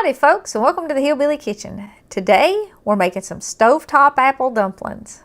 Howdy folks, and welcome to the Hillbilly Kitchen. Today we're making some stovetop apple dumplings.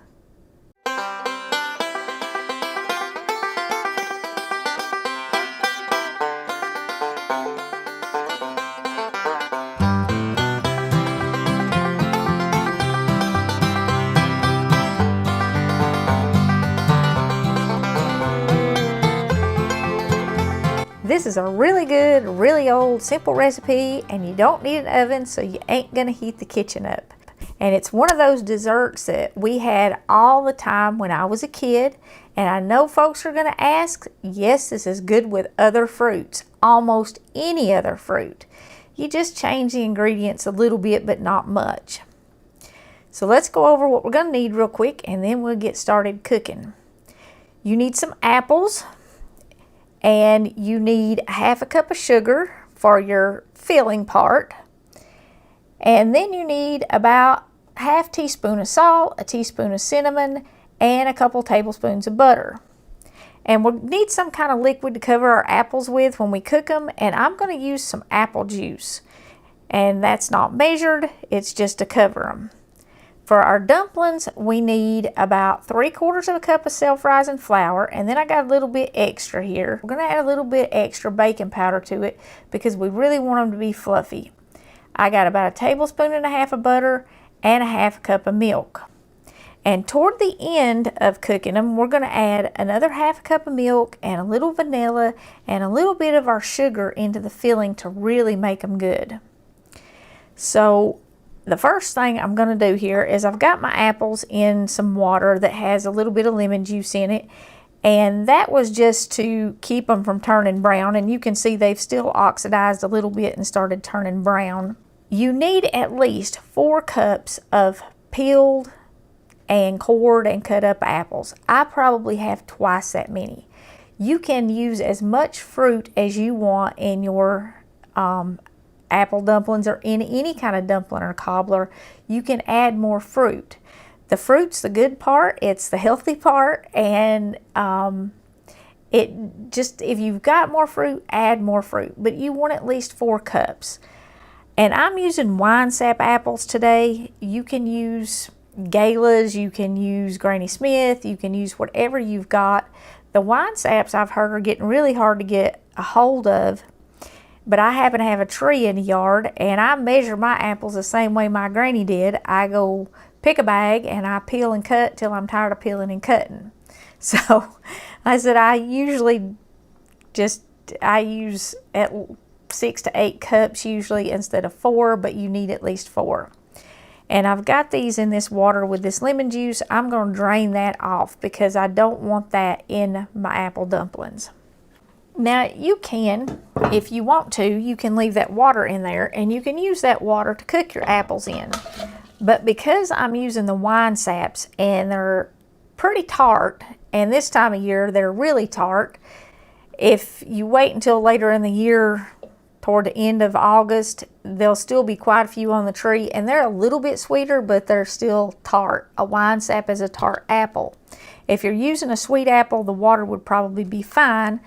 This is a really good, really old, simple recipe, and you don't need an oven, so you ain't gonna heat the kitchen up. And it's one of those desserts that we had all the time when I was a kid, and I know folks are gonna ask, yes, this is good with other fruits, almost any other fruit. You just change the ingredients a little bit, but not much. So let's go over what we're gonna need real quick, and then we'll get started cooking. You need some apples. And you need half a cup of sugar for your filling part. And then you need about half teaspoon of salt, a teaspoon of cinnamon, and a couple tablespoons of butter. And we'll need some kind of liquid to cover our apples with when we cook them. And I'm going to use some apple juice. And that's not measured, it's just to cover them. For our dumplings, we need about 3/4 of a cup of self-rising flour, and then I got a little bit extra here. We're gonna add a little bit extra baking powder to it because we really want them to be fluffy. I got about 1.5 tablespoons of butter and 1/2 cup of milk. And toward the end of cooking them, we're gonna add another 1/2 cup of milk and a little vanilla and a little bit of our sugar into the filling to really make them good. So the first thing I'm going to do here is I've got my apples in some water that has a little bit of lemon juice in it, and that was just to keep them from turning brown, and you can see they've still oxidized a little bit and started turning brown. You need at least 4 cups of peeled and cored and cut up apples. I probably have twice that many. You can use as much fruit as you want in your apple dumplings or in any kind of dumpling or cobbler. You can add more fruit. The fruit's the good part, it's the healthy part, and if you've got more fruit, add more fruit, but you want at least 4 cups. And I'm using wine sap apples today. You can use Galas, you can use Granny Smith, you can use whatever you've got. The wine saps I've heard are getting really hard to get a hold of. But I happen to have a tree in the yard, and I measure my apples the same way my granny did. I go pick a bag and I peel and cut till I'm tired of peeling and cutting. So I said I use at 6 to 8 cups usually instead of 4, but you need at least 4. And I've got these in this water with this lemon juice. I'm going to drain that off because I don't want that in my apple dumplings. Now you can, if you want to, you can leave that water in there and you can use that water to cook your apples in. But because I'm using the wine saps and they're pretty tart, and this time of year they're really tart, if you wait until later in the year, toward the end of August, there'll still be quite a few on the tree, and they're a little bit sweeter, but they're still tart. A wine sap is a tart apple. If you're using a sweet apple, the water would probably be fine.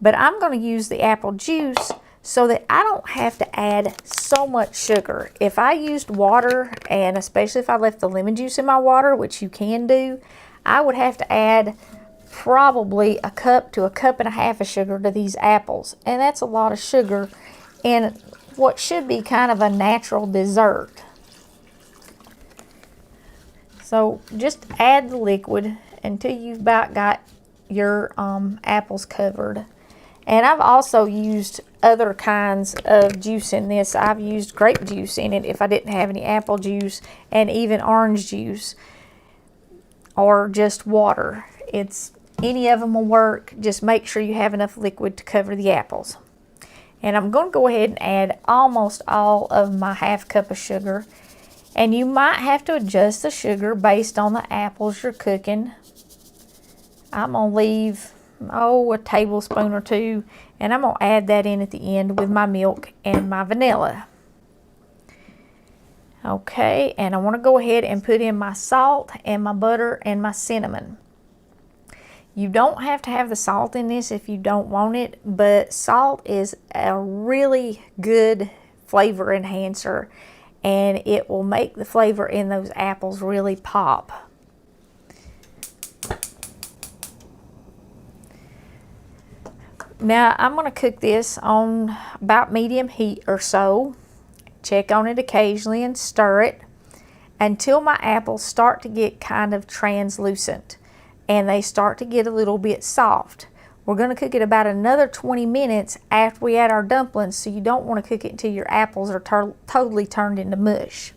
But I'm going to use the apple juice so that I don't have to add so much sugar. If I used water, and especially if I left the lemon juice in my water, which you can do, I would have to add probably 1 cup to 1.5 cups of sugar to these apples. And that's a lot of sugar in what should be kind of a natural dessert. So just add the liquid until you've about got your apples covered. And I've also used other kinds of juice in this. I've used grape juice in it if I didn't have any apple juice, and even orange juice, or just water. Any of them will work. Just make sure you have enough liquid to cover the apples. And I'm going to go ahead and add almost all of my 1/2 cup of sugar. And you might have to adjust the sugar based on the apples you're cooking. I'm going to leave a tablespoon or 2, and I'm going to add that in at the end with my milk and my vanilla. Okay, and I want to go ahead and put in my salt and my butter and my cinnamon. You don't have to have the salt in this if you don't want it, but salt is a really good flavor enhancer, and it will make the flavor in those apples really pop. Now I'm going to cook this on about medium heat or so. Check on it occasionally and stir it until my apples start to get kind of translucent and they start to get a little bit soft. We're going to cook it about another 20 minutes after we add our dumplings, so you don't want to cook it until your apples are totally turned into mush.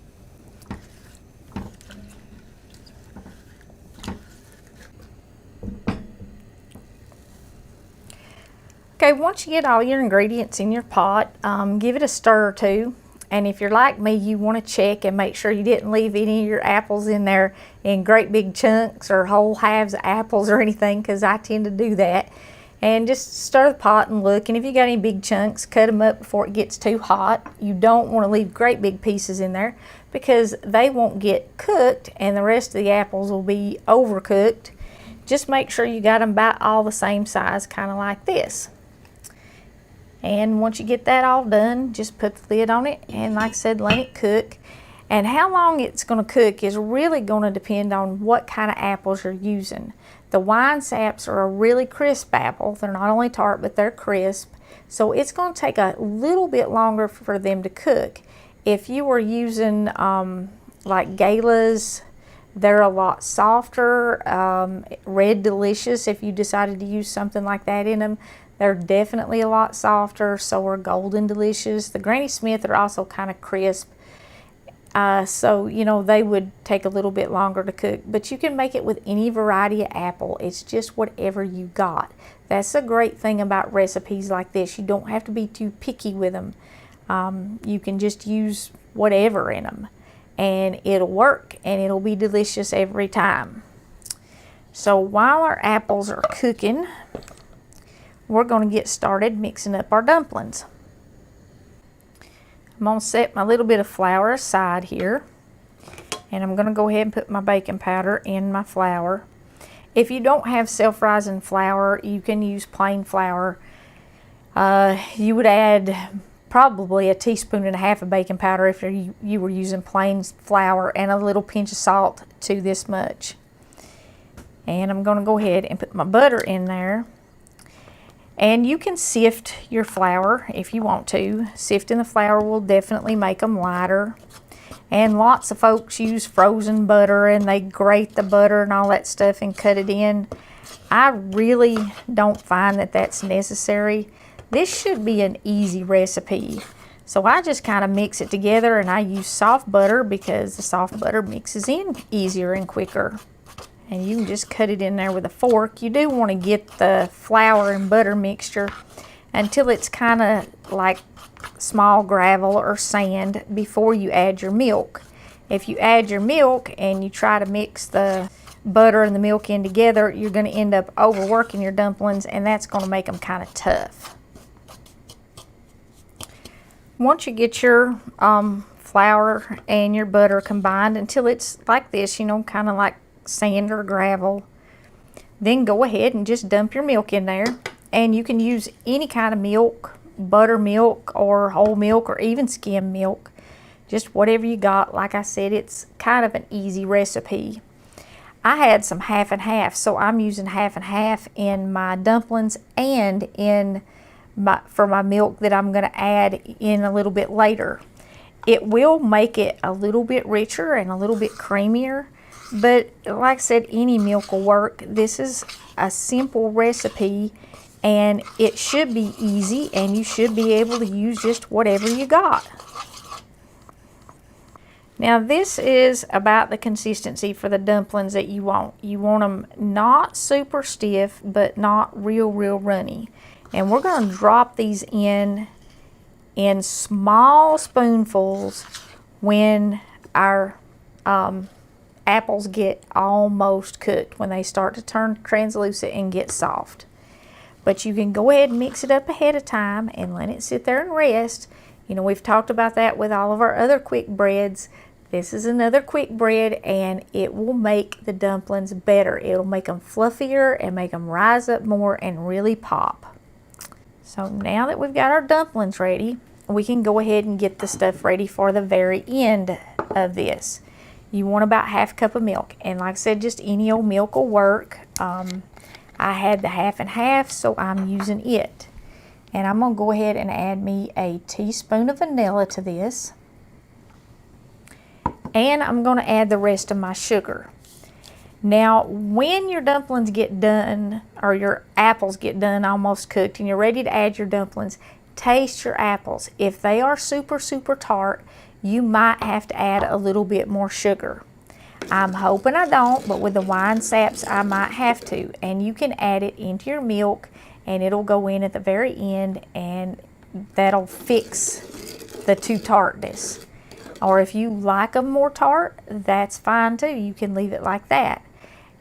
Okay, once you get all your ingredients in your pot, give it a stir or two. And if you're like me, you want to check and make sure you didn't leave any of your apples in there in great big chunks or whole halves of apples or anything, because I tend to do that. And just stir the pot and look, and if you got any big chunks, cut them up before it gets too hot. You don't want to leave great big pieces in there because they won't get cooked and the rest of the apples will be overcooked. Just make sure you got them about all the same size, kind of like this. And once you get that all done, just put the lid on it and, like I said, let it cook. And how long it's going to cook is really going to depend on what kind of apples you're using. The wine saps are a really crisp apple. They're not only tart, but they're crisp. So it's going to take a little bit longer for them to cook. If you were using like galas, they're a lot softer. Red Delicious, if you decided to use something like that in them, they're definitely a lot softer. So are Golden Delicious. The Granny Smith are also kind of crisp. So, you know, they would take a little bit longer to cook. But you can make it with any variety of apple. It's just whatever you got. That's the great thing about recipes like this. You don't have to be too picky with them. You can just use whatever in them. And it'll work. And it'll be delicious every time. So while our apples are cooking, we're going to get started mixing up our dumplings. I'm going to set my little bit of flour aside here, and I'm going to go ahead and put my baking powder in my flour. If you don't have self-rising flour, you can use plain flour. You would add probably 1.5 teaspoons of baking powder if you were using plain flour, and a little pinch of salt to this much. And I'm going to go ahead and put my butter in there. And you can sift your flour if you want to. Sifting the flour will definitely make them lighter. And lots of folks use frozen butter and they grate the butter and all that stuff and cut it in. I really don't find that that's necessary. This should be an easy recipe. So I just kind of mix it together, and I use soft butter because the soft butter mixes in easier and quicker. And you can just cut it in there with a fork. You do want to get the flour and butter mixture until it's kind of like small gravel or sand before you add your milk. If you add your milk and you try to mix the butter and the milk in together, you're going to end up overworking your dumplings, and that's going to make them kind of tough. Once you get your flour and your butter combined until it's like this, you know, kind of like sand or gravel, then go ahead and just dump your milk in there. And you can use any kind of milk, buttermilk or whole milk or even skim milk, just whatever you got. Like I said, it's kind of an easy recipe. I had some half and half, so I'm using half and half in my dumplings and for my milk that I'm going to add in a little bit later. It will make it a little bit richer and a little bit creamier. But like I said, any milk will work. This is a simple recipe, and it should be easy, and you should be able to use just whatever you got. Now this is about the consistency for the dumplings that you want. You want them not super stiff, but not real runny. And we're going to drop these in small spoonfuls when our apples get almost cooked, when they start to turn translucent and get soft. But you can go ahead and mix it up ahead of time and let it sit there and rest. You know, we've talked about that with all of our other quick breads. This is another quick bread, and it will make the dumplings better. It'll make them fluffier and make them rise up more and really pop. So now that we've got our dumplings ready, we can go ahead and get the stuff ready for the very end of this. You want about half a cup of milk, and like I said, just any old milk will work. I had the half and half, so I'm using it. And I'm going to go ahead and add me a teaspoon of vanilla to this. And I'm going to add the rest of my sugar. Now, when your dumplings get done, or your apples get done almost cooked, and you're ready to add your dumplings, taste your apples. If they are super, super tart, you might have to add a little bit more sugar. I'm hoping I don't, but with the wine saps, I might have to. And you can add it into your milk, and it'll go in at the very end, and that'll fix the too tartness. Or if you like them more tart, that's fine too. You can leave it like that.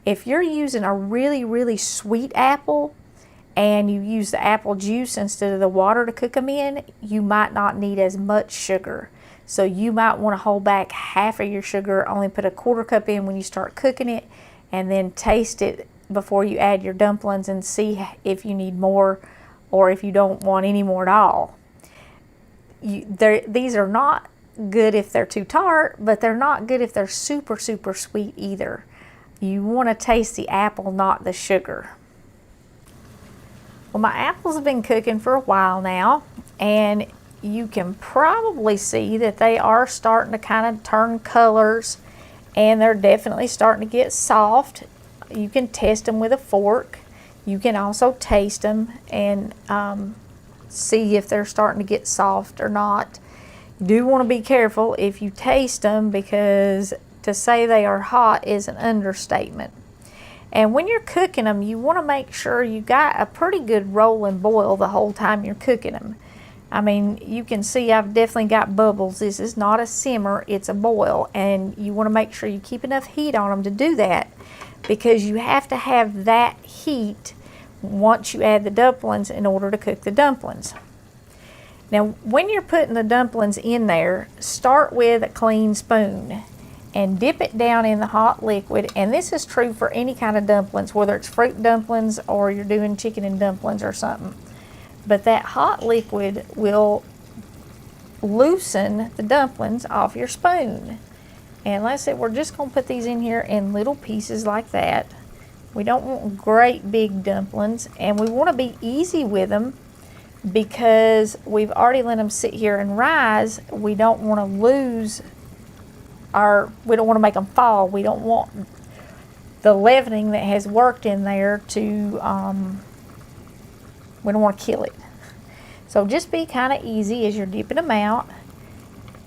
If you're using a really, really sweet apple, and you use the apple juice instead of the water to cook them in, you might not need as much sugar. So you might want to hold back half of your sugar, only put a quarter cup in when you start cooking it, and then taste it before you add your dumplings and see if you need more or if you don't want any more at all. These are not good if they're too tart, but they're not good if they're super, super sweet either. You want to taste the apple, not the sugar. Well, my apples have been cooking for a while now, and you can probably see that they are starting to kind of turn colors, and they're definitely starting to get soft. You can test them with a fork. You can also taste them and see if they're starting to get soft or not. You do want to be careful if you taste them, because to say they are hot is an understatement. And when you're cooking them, you want to make sure you got a pretty good rolling boil the whole time you're cooking them. I mean, you can see I've definitely got bubbles. This is not a simmer, it's a boil. And you want to make sure you keep enough heat on them to do that, because you have to have that heat once you add the dumplings in order to cook the dumplings. Now, when you're putting the dumplings in there, start with a clean spoon and dip it down in the hot liquid. And this is true for any kind of dumplings, whether it's fruit dumplings or you're doing chicken and dumplings or something. But that hot liquid will loosen the dumplings off your spoon. And like I said, we're just going to put these in here in little pieces like that. We don't want great big dumplings, and we want to be easy with them because we've already let them sit here and rise. We don't want to lose we don't want to make them fall. We don't want the leavening that has worked in there to, we don't want to kill it. So just be kind of easy as you're dipping them out.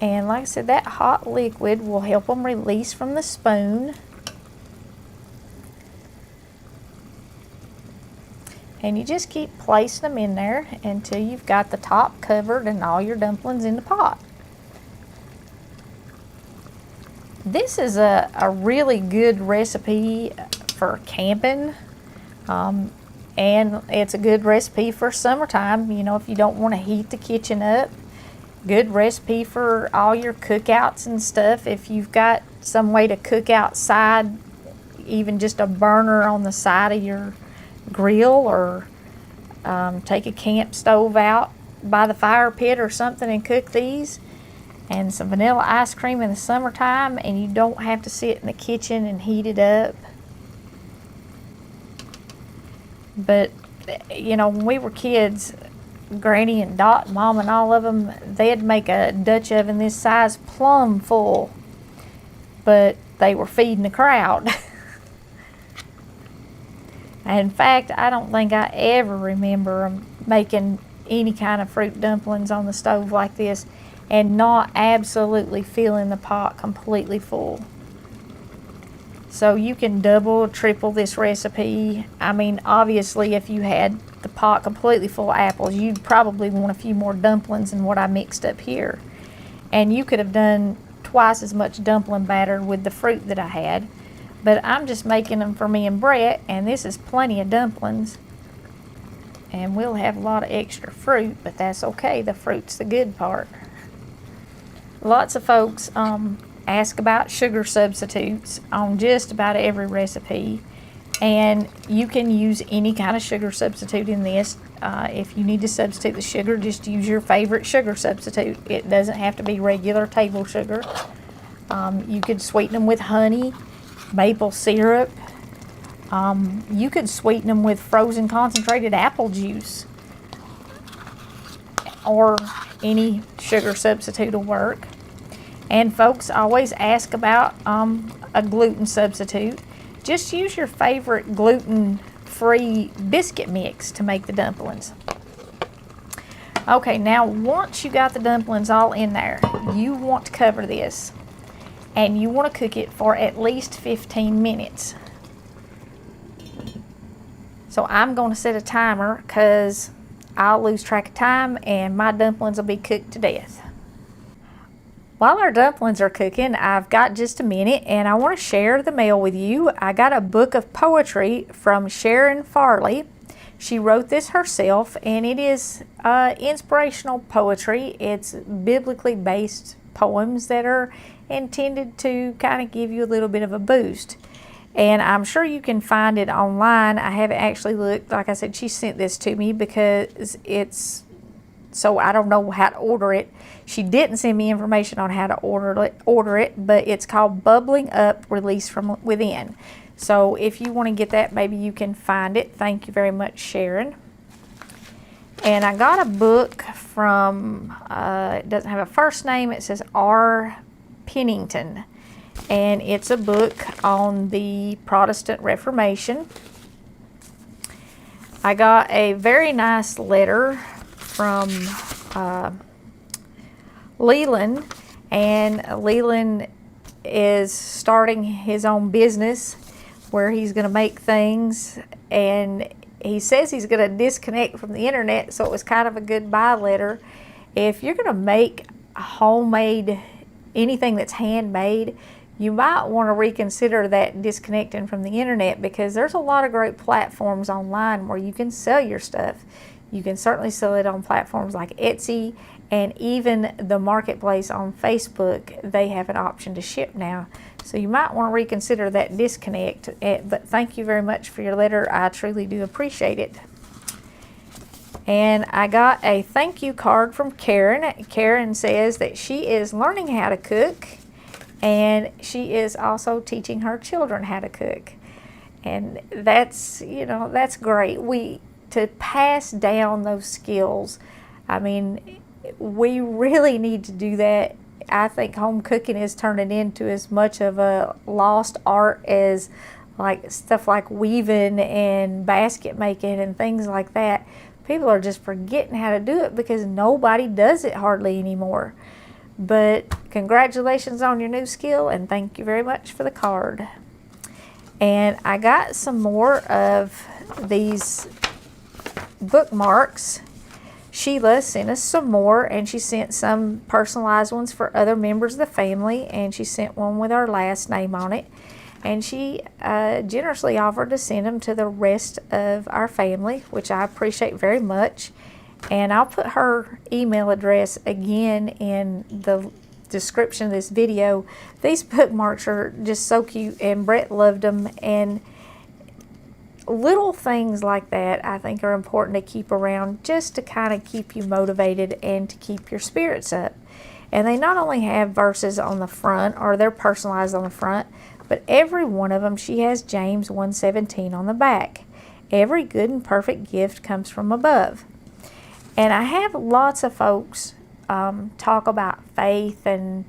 And like I said, that hot liquid will help them release from the spoon. And you just keep placing them in there until you've got the top covered and all your dumplings in the pot. This is a really good recipe for camping, and it's a good recipe for summertime, you know, if you don't want to heat the kitchen up. Good recipe for all your cookouts and stuff. If you've got some way to cook outside, even just a burner on the side of your grill, or take a camp stove out by the fire pit or something and cook these. And some vanilla ice cream in the summertime, and you don't have to sit in the kitchen and heat it up. But, you know, when we were kids, Granny and Dot, Mom and all of them, they'd make a Dutch oven this size plumb full. But they were feeding the crowd. In fact, I don't think I ever remember making any kind of fruit dumplings on the stove like this and not absolutely filling the pot completely full. So you can double or triple this recipe. I mean, obviously, if you had the pot completely full of apples, you'd probably want a few more dumplings than what I mixed up here. And you could have done twice as much dumpling batter with the fruit that I had. But I'm just making them for me and Brett, and this is plenty of dumplings. And we'll have a lot of extra fruit, but that's okay. The fruit's the good part. Lots of folks ask about sugar substitutes on just about every recipe. And you can use any kind of sugar substitute in this. If you need to substitute the sugar, just use your favorite sugar substitute. It doesn't have to be regular table sugar. You could sweeten them with honey, maple syrup. You could sweeten them with frozen concentrated apple juice, or any sugar substitute will work. And folks always ask about a gluten substitute. Just use your favorite gluten-free biscuit mix to make the dumplings. Okay, now once you got the dumplings all in there, you want to cover this, and you want to cook it for at least 15 minutes. So I'm going to set a timer because I'll lose track of time and my dumplings will be cooked to death. While our dumplings are cooking, I've got just a minute and I want to share the mail with you. I got a book of poetry from Sharon Farley. She wrote this herself, and it is inspirational poetry. It's biblically based poems that are intended to kind of give you a little bit of a boost. And I'm sure you can find it online. I haven't actually looked. Like I said, she sent this to me because so I don't know how to order it. She didn't send me information on how to order it, but it's called Bubbling Up, Release from Within. So if you want to get that, maybe you can find it. Thank you very much, Sharon. And I got a book from, it doesn't have a first name, it says R. Pennington. And it's a book on the Protestant Reformation. I got a very nice letter from Leland, and Leland is starting his own business where he's going to make things, and he says he's going to disconnect from the internet, so it was kind of a goodbye letter. If you're going to make homemade, anything that's handmade, you might want to reconsider that disconnecting from the internet, because there's a lot of great platforms online where you can sell your stuff. You can certainly sell it on platforms like Etsy, and even the marketplace on Facebook, they have an option to ship now. So you might want to reconsider that disconnect. But thank you very much for your letter. I truly do appreciate it. And I got a thank you card from Karen. Karen says that she is learning how to cook, and she is also teaching her children how to cook. And that's, that's great. To pass down those skills, I mean, we really need to do that. I think home cooking is turning into as much of a lost art as like stuff like weaving and basket making and things like that. People are just forgetting how to do it because nobody does it hardly anymore. But congratulations on your new skill, and thank you very much for the card. And I got some more of these bookmarks. Sheila sent us some more, and she sent some personalized ones for other members of the family, and she sent one with our last name on it, and she generously offered to send them to the rest of our family, which I appreciate very much. And I'll put her email address again in the description of this video. These bookmarks are just so cute, and Brett loved them, and little things like that I think are important to keep around, just to kind of keep you motivated and to keep your spirits up. And they not only have verses on the front, or they're personalized on the front, but every one of them, she has James 1:17 on the back. Every good and perfect gift comes from above. And I have lots of folks talk about faith, and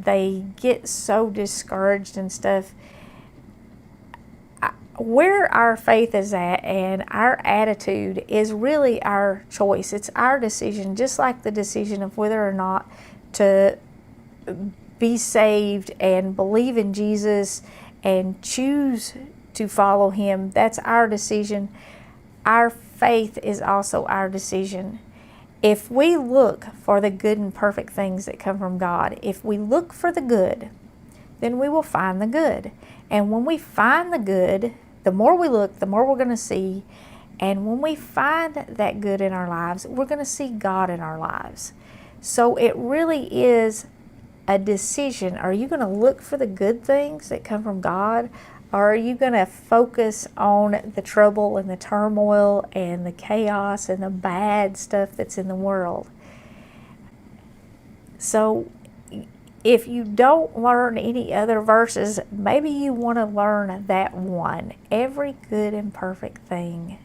they get so discouraged and stuff. Where our faith is at and our attitude is really our choice. It's our decision, just like the decision of whether or not to be saved and believe in Jesus and choose to follow Him. That's our decision. Our faith is also our decision. If we look for the good and perfect things that come from God, if we look for the good, then we will find the good. And when we find the good, the more we look, the more we're going to see. And when we find that good in our lives, we're going to see God in our lives. So it really is a decision. Are you going to look for the good things that come from God? Or are you going to focus on the trouble and the turmoil and the chaos and the bad stuff that's in the world? So if you don't learn any other verses, maybe you want to learn that one. Every good and perfect thing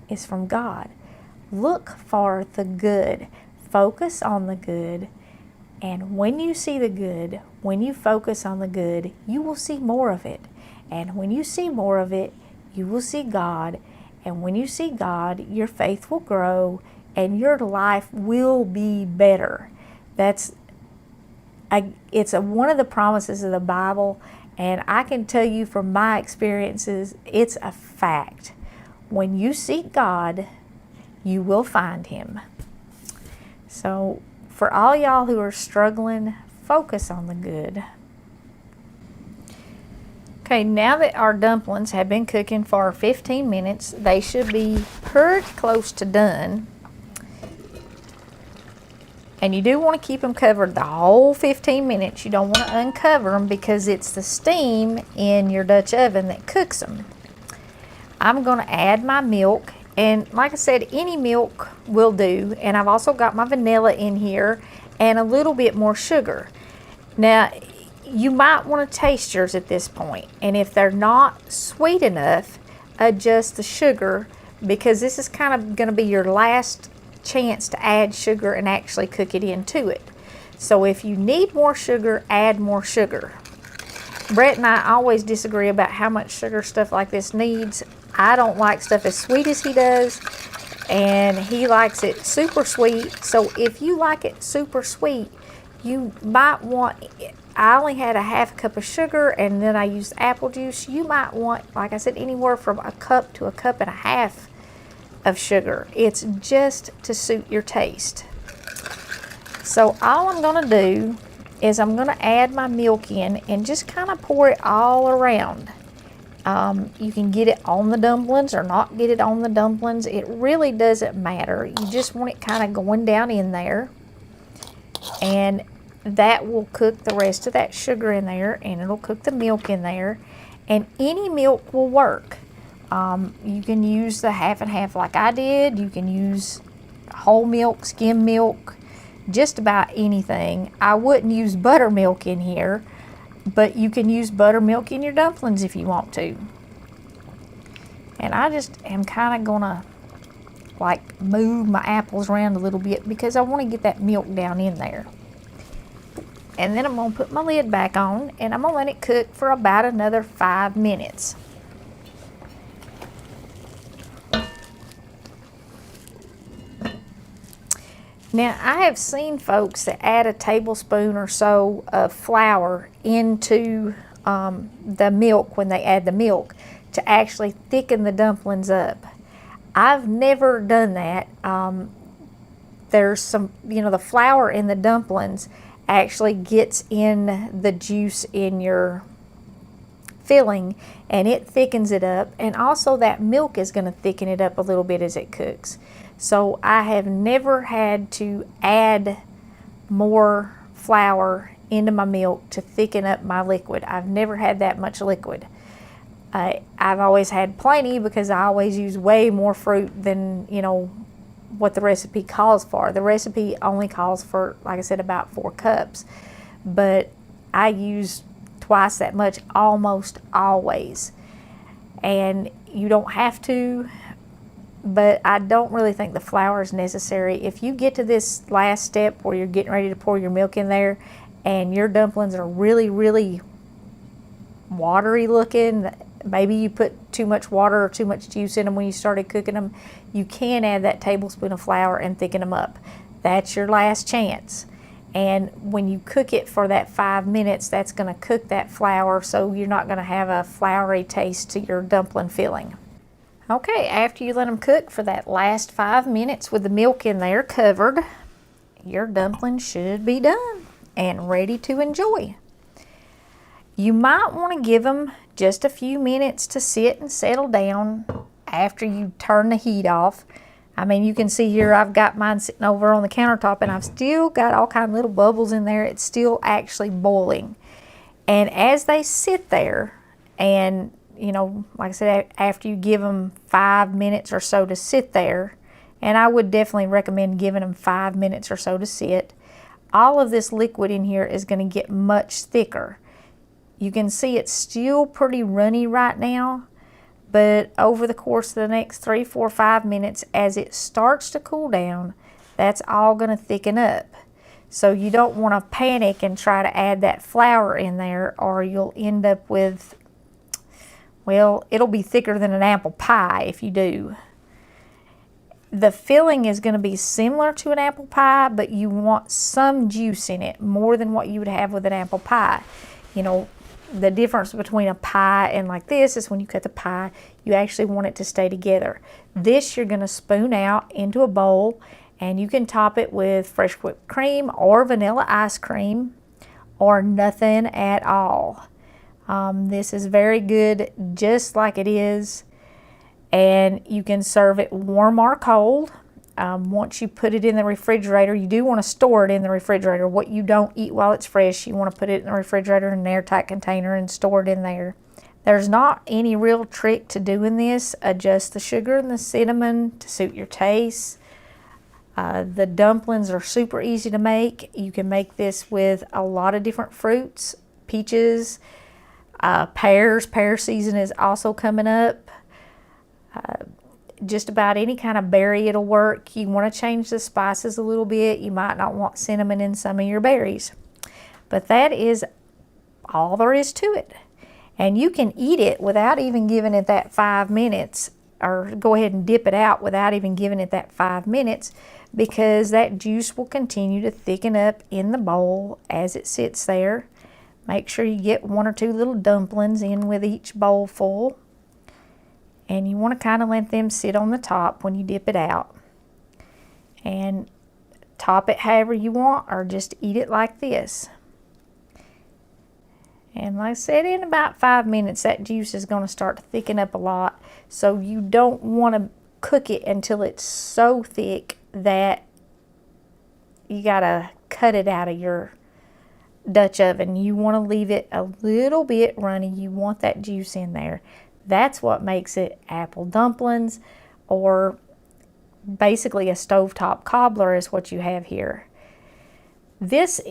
is from God. Look for the good. Focus on the good. And when you see the good, when you focus on the good, you will see more of it. And when you see more of it, you will see God. And when you see God, your faith will grow and your life will be better. It's one of the promises of the Bible, and I can tell you from my experiences, it's a fact. When you seek God, you will find Him. So for all y'all who are struggling, focus on the good. Okay, now that our dumplings have been cooking for 15 minutes, they should be pretty close to done. And you do want to keep them covered the whole 15 minutes. You don't want to uncover them because it's the steam in your Dutch oven that cooks them. I'm going to add my milk. And like I said, any milk will do. And I've also got my vanilla in here and a little bit more sugar. Now, you might want to taste yours at this point. And if they're not sweet enough, adjust the sugar, because this is kind of going to be your last chance to add sugar and actually cook it into it. So if you need more sugar, add more sugar. Brett and I always disagree about how much sugar stuff like this needs. I don't like stuff as sweet as he does, and he likes it super sweet. So if you like it super sweet, you might want, I only had a half cup of sugar and then I used apple juice. You might want, like I said, anywhere from a cup to a cup and a half of sugar. It's just to suit your taste. So all I'm going to do is I'm going to add my milk in and just kind of pour it all around. You can get it on the dumplings or not get it on the dumplings. It really doesn't matter. You just want it kind of going down in there, and that will cook the rest of that sugar in there, and it'll cook the milk in there, and any milk will work. You can use the half and half like I did. You can use whole milk, skim milk, just about anything. I wouldn't use buttermilk in here, but you can use buttermilk in your dumplings if you want to. And I just am kind of gonna like move my apples around a little bit because I want to get that milk down in there. And then I'm gonna put my lid back on and I'm gonna let it cook for about another 5 minutes. Now, I have seen folks that add a tablespoon or so of flour into the milk when they add the milk to actually thicken the dumplings up. I've never done that. There's some, the flour in the dumplings actually gets in the juice in your filling and it thickens it up, and also that milk is going to thicken it up a little bit as it cooks. So I have never had to add more flour into my milk to thicken up my liquid. I've never had that much liquid. I've always had plenty because I always use way more fruit than what the recipe calls for. The recipe only calls for, like I said, about 4 cups, but I use twice that much almost always. And you don't have to, but I don't really think the flour is necessary. If you get to this last step where you're getting ready to pour your milk in there and your dumplings are really, really watery looking, maybe you put too much water or too much juice in them when you started cooking them, you can add that tablespoon of flour and thicken them up. That's your last chance. And when you cook it for that 5 minutes, that's going to cook that flour, so you're not going to have a floury taste to your dumpling filling. Okay, after you let them cook for that last 5 minutes with the milk in there covered, your dumplings should be done and ready to enjoy. You might want to give them just a few minutes to sit and settle down after you turn the heat off. I mean, you can see here I've got mine sitting over on the countertop and I've still got all kind of little bubbles in there. It's still actually boiling. And as they sit there and you know, like I said, after you give them 5 minutes or so to sit there, and I would definitely recommend giving them 5 minutes or so to sit, all of this liquid in here is going to get much thicker. You can see it's still pretty runny right now, but over the course of the next 3, 4, 5 minutes, as it starts to cool down, that's all going to thicken up. So you don't want to panic and try to add that flour in there, or you'll end up with, well, it'll be thicker than an apple pie if you do. The filling is going to be similar to an apple pie, but you want some juice in it, more than what you would have with an apple pie. You know, the difference between a pie and like this is when you cut the pie, you actually want it to stay together. This you're going to spoon out into a bowl, and you can top it with fresh whipped cream or vanilla ice cream or nothing at all. This is very good just like it is, and you can serve it warm or cold. Once you put it in the refrigerator, you do want to store it in the refrigerator. What you don't eat while it's fresh, you want to put it in the refrigerator in an airtight container and store it in there. There's not any real trick to doing this. Adjust the sugar and the cinnamon to suit your taste. The dumplings are super easy to make. You can make this with a lot of different fruits, peaches, pears. Pear season is also coming up. Just about any kind of berry it'll work. You want to change the spices a little bit. You might not want cinnamon in some of your berries. But that is all there is to it. And you can eat it without even giving it that 5 minutes, or go ahead and dip it out without even giving it that 5 minutes, because that juice will continue to thicken up in the bowl as it sits there. Make sure you get 1 or 2 little dumplings in with each bowl full. And you want to kind of let them sit on the top when you dip it out. And top it however you want, or just eat it like this. And like I said, in about 5 minutes, that juice is going to start to thicken up a lot. So you don't want to cook it until it's so thick that you got to cut it out of your Dutch oven. You want to leave it a little bit runny. You want that juice in there. That's what makes it apple dumplings, or basically a stovetop cobbler is what you have here. This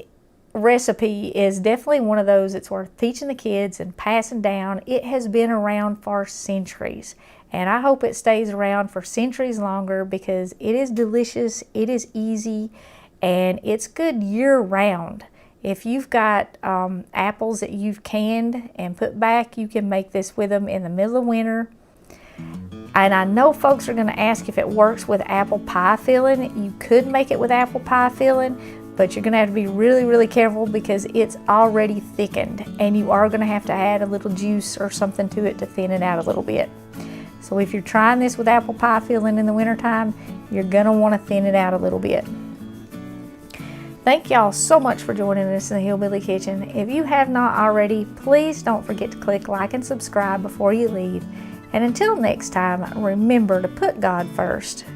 recipe is definitely one of those that's worth teaching the kids and passing down. It has been around for centuries, and I hope it stays around for centuries longer, because it is delicious, it is easy, and it's good year-round. If you've got apples that you've canned and put back, you can make this with them in the middle of winter. And I know folks are going to ask if it works with apple pie filling. You could make it with apple pie filling, but you're going to have to be really, really careful, because it's already thickened, and you are going to have to add a little juice or something to it to thin it out a little bit. So if you're trying this with apple pie filling in the wintertime, you're going to want to thin it out a little bit. Thank y'all so much for joining us in the Hillbilly Kitchen. If you have not already, please don't forget to click like and subscribe before you leave. And until next time, remember to put God first.